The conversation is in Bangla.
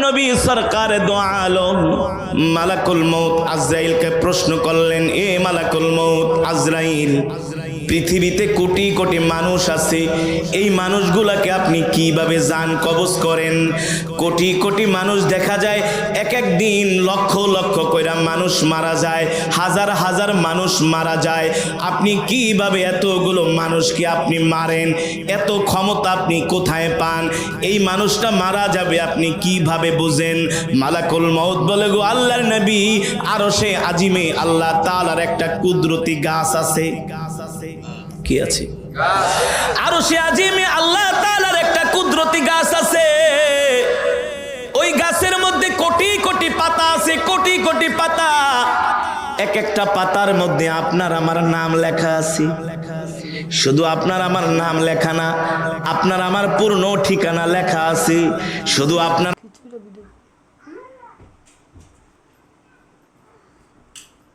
নবী সরকার দো আলম মালাকুল মউত আজরাইলকে প্রশ্ন করলেন, এ মালাকুল মউত আজরাইল, পৃথিবীতে কোটি কোটি মানুষ আছে, এই মানুষগুলাকে আপনি কিভাবে জান কবজ করেন? কোটি কোটি মানুষ দেখা যায়, এক এক দিন লক্ষ লক্ষ কইরা মানুষ মারা যায়, হাজার হাজার মানুষ মারা যায়, আপনি কিভাবে এতগুলো মানুষকে আপনি মারেন? এত ক্ষমতা আপনি কোথায় পান? এই মানুষটা মারা যাবে আপনি কিভাবে বুঝেন? মালাকুল মউত বলে, গো আল্লাহর নবী, আরশে আজিমে আল্লাহ তাআলার একটা কুদরতি গাছ আছে। কি আছে? আরশে আজিমে আল্লাহ তাআলার একটা কুদরতি গাছ আছে। ওই গাছের মধ্যে কোটি কোটি পাতা আছে, কোটি কোটি পাতা। এক একটা পাতার মধ্যে আপনার আমার নাম লেখা আছে। শুধু আপনার আমার নাম লেখা না, আপনার আমার পূর্ণ ঠিকানা লেখা আছে। শুধু আপনার